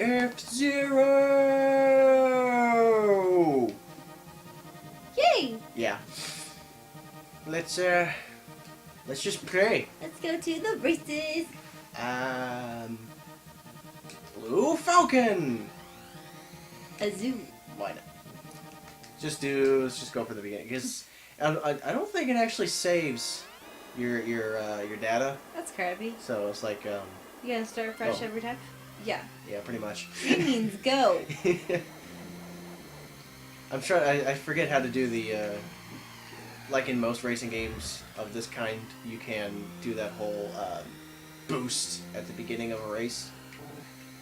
F-Zero! Yay! Yeah. Let's just play. Let's go to the races. Blue Falcon! A zoo. Why not? Let's just go for the beginning, because I don't think it actually saves your data. That's crappy. So it's like, You gotta start fresh every time? Yeah. Yeah, pretty much. It means go. I'm sure I forget how to do the like in most racing games of this kind, you can do that whole boost at the beginning of a race.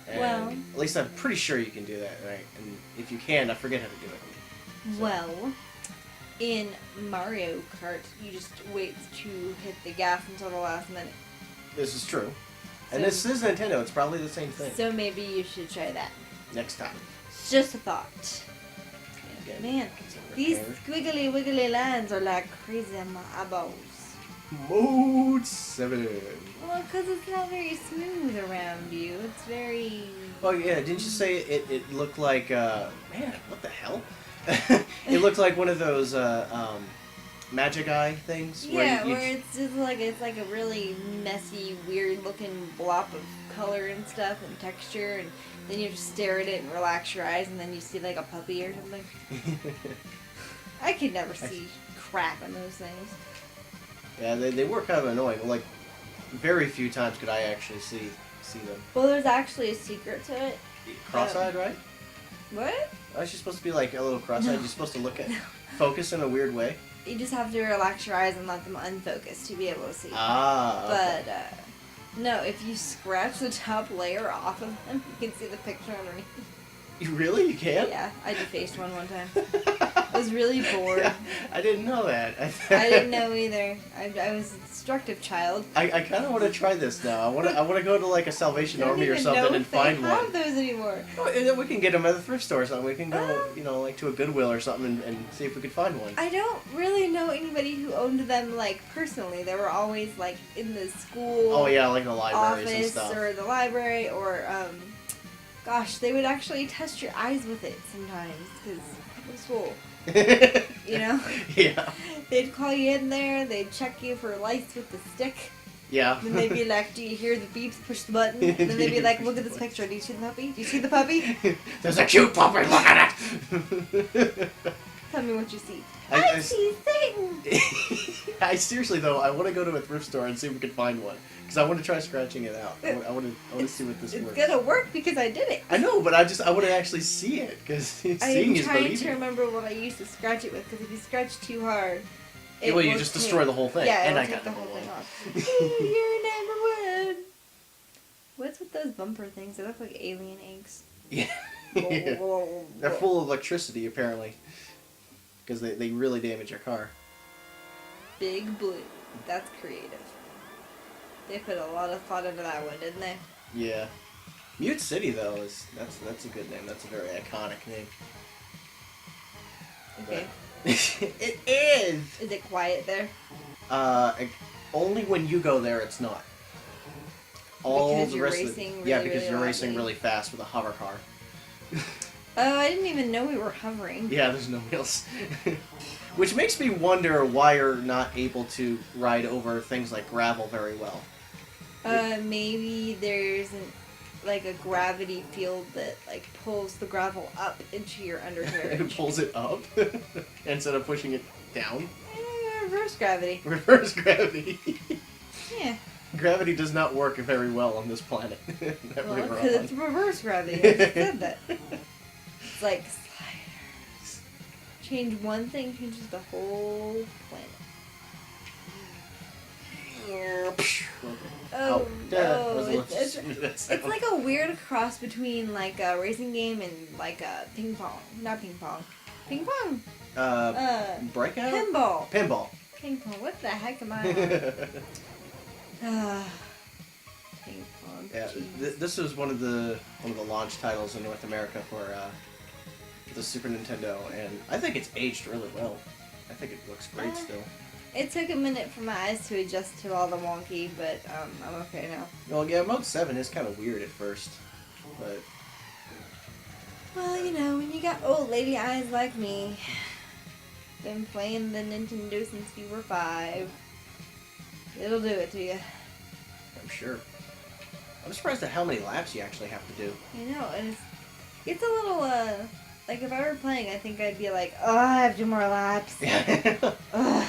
And Well, at least I'm pretty sure you can do that, right? And if you can, I forget how to do it. So. well, in Mario Kart, you just wait to hit the gas until the last minute. This is true. And So- this is Nintendo. It's probably the same thing. So maybe you should try that. Next time. Just a thought. Again, Man, get some these repairs. squiggly wiggly lines are like crazy eyeballs. Mode 7. Well, because it's not very smooth around you. It's very... Oh yeah, didn't you say it looked like man, what the hell? It looked like one of those magic eye things. Yeah, where it's just like a really messy, weird looking blob of color and stuff and texture, and then you just stare at it and relax your eyes, and then you see like a puppy or something. I could never see crap on those things. Yeah, they were kind of annoying. Like, very few times could I actually see them. Well, there's actually a secret to it. Cross-eyed, right? What? Aren't you supposed to be like a little cross-eyed? No. You're supposed to look at, focus in a weird way. You just have to relax your eyes and let them unfocus to be able to see. Ah. Okay. But, no, if you scratch the top layer off of them, you can see the picture underneath. You really? You can? Yeah, I defaced one time. I was really bored. Yeah, I didn't know that. I didn't know either. I was a destructive child. I kind of want to try this now. I want to go to like a Salvation I don't Army or even something know and if they find have one. those anymore. Oh, and then we can get them at the thrift store or something. We can go, Oh. like to a Goodwill or something and see if we could find one. I don't really know anybody who owned them, like, personally. They were always, like, in the school Oh yeah, like the libraries and office stuff. or the library or, gosh, they would actually test your eyes with it sometimes because it was full. You know? Yeah. They'd call you in there, they'd check you for lights with the stick. Yeah. Then they'd be like, do you hear the beeps? Push the button. And then they'd be like, look at this picture. Do you see the puppy? Do you see the puppy? There's a cute puppy. Look at it. Tell me what you see. I I see Satan! I seriously though, I want to go to a thrift store and see if we can find one because I want to try scratching it out. I want to see what this It's works. gonna work because I did it. I know, but I want to actually see it because seeing I am is trying to believing. remember what I used to scratch it with because if you scratch too hard, Yeah, well, you will just take- destroy the whole thing. Yeah, and it'll I take got the the whole thing one. off. You're number one. What's with those bumper things? They look like alien eggs. Yeah. They're full of electricity apparently because they really damage your car. Big Blue. That's creative. They put a lot of thought into that one, didn't they? Yeah. Mute City though that's a good name. That's a very iconic name. Okay. It is. Is it quiet there? Only when you go there, it's not. Because the you're rest racing of the, yeah, really, because really you're racing loudly. really fast with a hover car. Oh, I didn't even know we were hovering. Yeah, there's no wheels. Which makes me wonder why you're not able to ride over things like gravel very well. Maybe there's like a gravity field that like pulls the gravel up into your It undercarriage. pulls it up instead of pushing it down. Reverse gravity. Reverse gravity. Yeah. Gravity does not work very well on this planet. That Well, we were because on. it's reverse gravity. I just said that. It's like sliders. Change one thing, changes the whole planet. Oh no! It's like a weird cross between like a racing game and like a ping pong. Not ping pong. Ping pong. Breakout? Pinball. Pinball. Ping pong. What the heck am I on? Ping pong. Yeah, Jeez. this was one of the launch titles in North America for the Super Nintendo, and I think it's aged really well. I think it looks great still. It took a minute for my eyes to adjust to all the wonky, but I'm okay now. Well, yeah, Mode 7 is kind of weird at first, but Well, you know, when you got old lady eyes like me, been playing the Nintendo since you were 5, it'll do it to you. I'm sure. I'm surprised at how many laps you actually have to do. I know, and it's a little, like if I were playing, I think I'd be like, oh, I have 2 more laps. Ugh.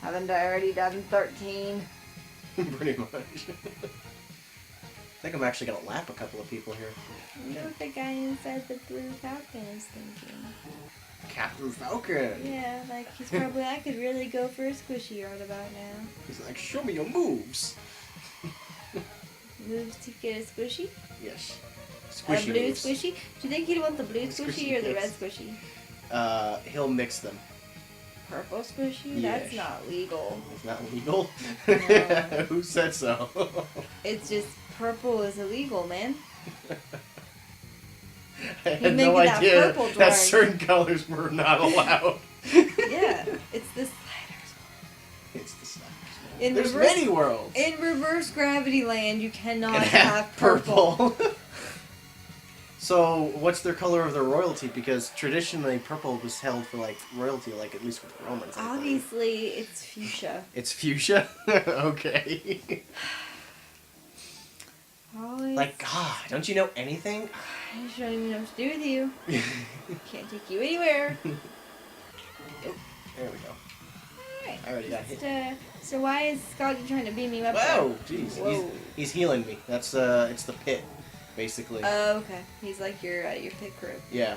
Haven't I already done 13? Pretty much. I think I'm actually gonna lap a couple of people here. I wonder what the guy inside the Blue Falcon is thinking. Captain Falcon! Yeah, like he's probably, I could really go for a squishy right about now. He's like, show me your moves! Moves to get a squishy? Yes. A Squishy blue moves. squishy? Do you think he'd want the blue squishy Squishy, or the red yes. squishy? He'll mix them. Purple squishy? Yes. That's not legal. It's not illegal? No. Who said so? It's just purple is illegal, man. I He'd had make no it that idea purple that drawing. certain colors were not allowed. Yeah, it's the sliders. It's the sliders. In There's reverse- many worlds. In reverse gravity land, you cannot And have purple. So, what's their color of their royalty? Because traditionally, purple was held for like royalty, like at least with Romans. I believe. Obviously, it's fuchsia. It's fuchsia. Okay. Always. Like, God, don't you know anything? I just don't even know what to do with you. Can't take you anywhere. Oh, there we go. Alright. I already got hit. So why is Scotty trying to beam me up? Whoa, jeez. Whoa. He's healing me. That's it's the pit, basically. Oh, okay. He's like your pit crew. Yeah.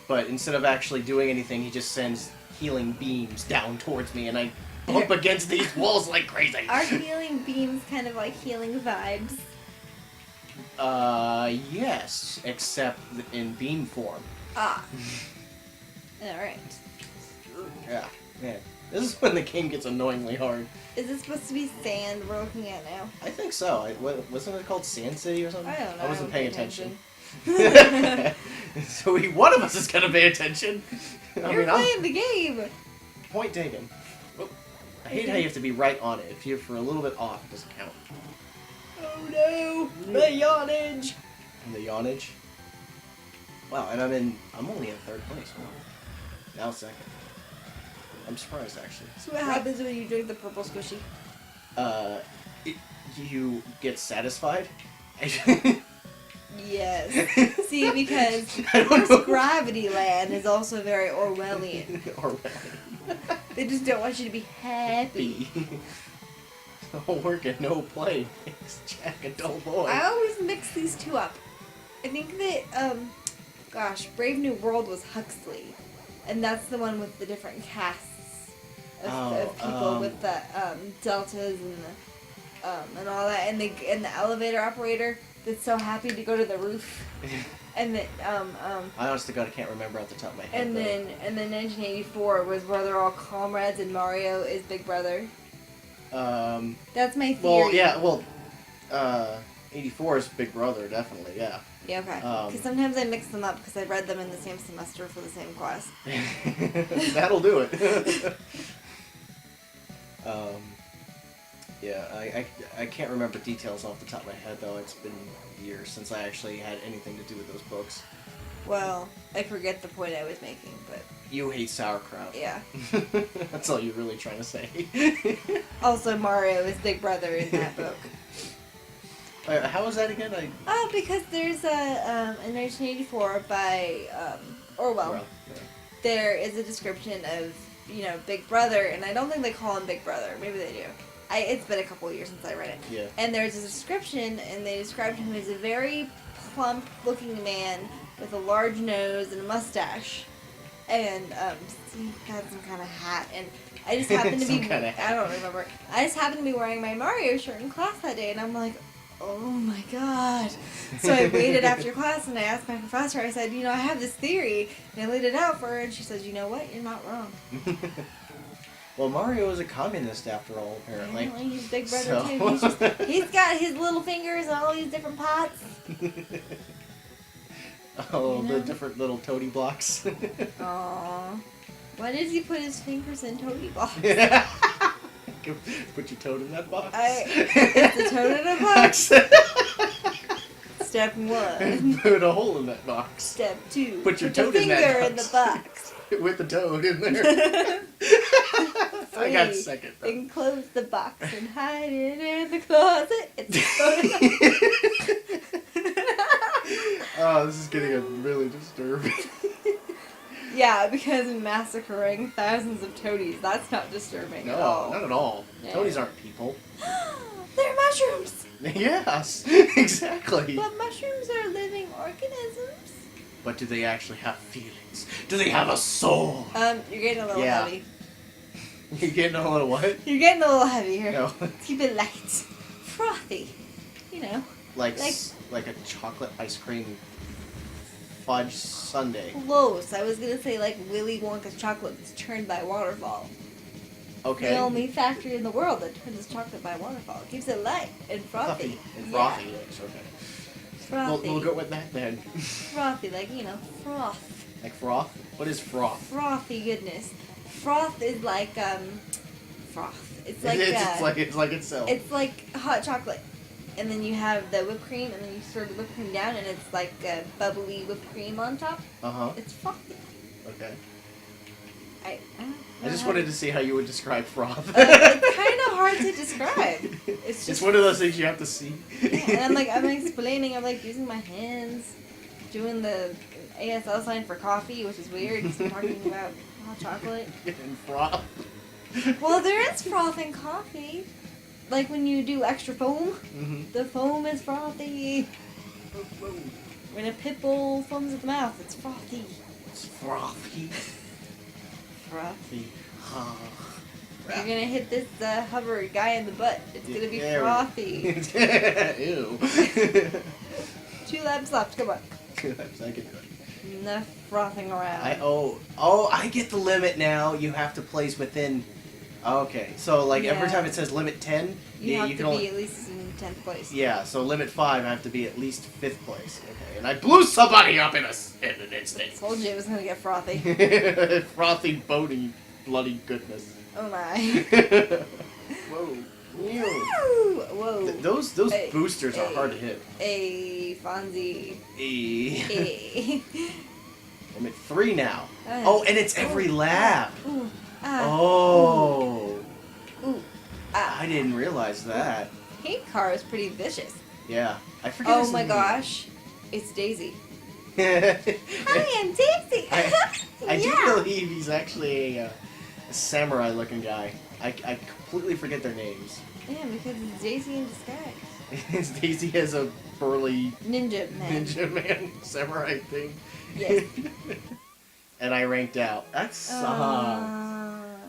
But instead of actually doing anything, he just sends healing beams down towards me, and I bump against these walls like crazy. Are healing beams kind of like healing vibes? Yes, except in beam form. Ah. Alright. Yeah, man. This is when the game gets annoyingly hard. Is this supposed to be sand we're looking at now? I think so. Wasn't it called Sand City or something? I don't know. I wasn't don't paying pay attention. So one of us is gonna pay attention. You're playing the game! Point taken. Oh, I hate how you have to be right on it. If you're for a little bit off, it doesn't count. Oh no! The yawnage! The yawnage. Wow, and I'm only in 3rd place. Now 2nd. I'm surprised actually. So what happens when you drink the purple squishy? You get satisfied. Yes. See, because I don't know. Reverse Gravity Land is also very Orwellian. Orwellian. They just don't want you to be happy. No work and no play makes Jack a dull boy. I always mix these two up. I think that, gosh, Brave New World was Huxley. And that's the one with the different casts of people with the deltas and all that. And the elevator operator that's so happy to go to the roof. And that, I honest to God, I can't remember off the top of my head. and then 1984 was where they're all comrades and Mario is Big Brother. That's my theory. Well, yeah, 84 is Big Brother, definitely, yeah. Yeah, okay. Because sometimes I mix them up because I read them in the same semester for the same class. That'll do it. Yeah, I can't remember details off the top of my head, though. It's been years since I actually had anything to do with those books. Well, I forget the point I was making, but... You hate sauerkraut. Yeah. That's all you're really trying to say. Also, Mario is Big Brother in that book. How was that again? Oh, because there's in 1984 by Orwell, Well, yeah. there is a description of, Big Brother, and I don't think they call him Big Brother. Maybe they do. It's been a couple of years since I read it. Yeah. And there's a description, and they described him as a very plump-looking man with a large nose and a mustache. And he had some kind of hat, and I just happened to be... Kinda hat. I don't remember. I just happened to be wearing my Mario shirt in class that day, and I'm like, oh my god. So I waited after class, and I asked my professor, I said, I have this theory, and I laid it out for her, and she says, you know what, you're not wrong. Well, Mario is a communist after all, apparently. Apparently he's Big Brother too. He's got his little fingers in all these different pots. Oh, the different little toady blocks. Aww. Why did he put his fingers in toady blocks? Put your toad in that box. It's a toad in a box. Step 1. Put a hole in that box. Step 2. Put your Put toad in that finger in the box. box. With the toad in there. I got 3. second. Though. Then close the box and hide it in the closet. It's Oh, this is getting really disturbing. Yeah, because massacring thousands of toadies, that's not disturbing at No, all. not at all. Yeah. Toadies aren't people. They're mushrooms! Yes, exactly. But mushrooms are living organisms. But do they actually have feelings? Do they have a soul? You're getting a little Yeah. heavy. You're getting a little what? You're getting a little heavy here. No. Keep it light. Frothy. You know. Like a chocolate ice cream fudge sundae. Close. I was gonna say like Willy Wonka's chocolate that's turned by waterfall. Okay. The only factory in the world that turns chocolate by waterfall. It keeps it light and frothy. And frothy. Yes, okay. Frothy. We'll go with that then. Frothy, like, you know, froth. Like froth? What is froth? Frothy goodness. Froth is like, froth. It's like, it's like itself. it's like hot chocolate. And then you have the whipped cream, and then you stir the whipped cream down, and it's like bubbly whipped cream on top. Uh-huh. It's frothy. Okay. I just wanted to see how you would describe froth. it's kind of hard to describe. It's just one of those things you have to see. Yeah, and I'm explaining, I'm like using my hands, doing the ASL sign for coffee, which is weird, because I'm talking about hot chocolate. And froth. Well, there is froth in coffee. Like when you do extra foam, Mm-hmm. the foam is frothy. When a pit bull foams at the mouth, it's frothy. It's frothy. Frothy. You're You're gonna hit this hover guy in the butt. It's gonna be Yeah, frothy. Ew. 2 laps left, come on. I can do it. Enough frothing around. I get the limit now. You have to place within. Okay, so like every Yeah. time it says limit 10, You have you to can be only. at least in 10th place. Yeah, so limit 5, I have to be at least 5th place. Okay, and I blew somebody up in an instant. Told you it was gonna get frothy. Frothy, boaty, bloody goodness. Oh my. Whoa. Ew. Whoa. Those Hey, boosters are hey. hard to hit. A Fonzie. A. Limit 3 now. Oh, and it's every lap. Ooh. Ah. Oh. Ooh. Ah. I didn't realize that. Pink car is pretty vicious. Yeah. I forget Oh his my name. gosh. It's Daisy. I I am Daisy. do Yeah. believe he's actually a samurai-looking guy. I completely forget their names. Yeah, because it's Daisy in disguise. Daisy has a burly Ninja man. ninja man samurai thing. Yes. And I ranked out. That sucks.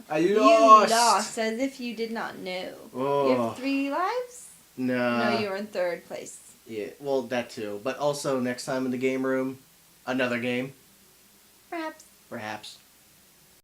I You lost. lost as if you did not know. Oh. You have 3 lives? No. No, you were in 3rd place. Yeah, well, that too. But also, next time in the game room, another game. Perhaps. Perhaps.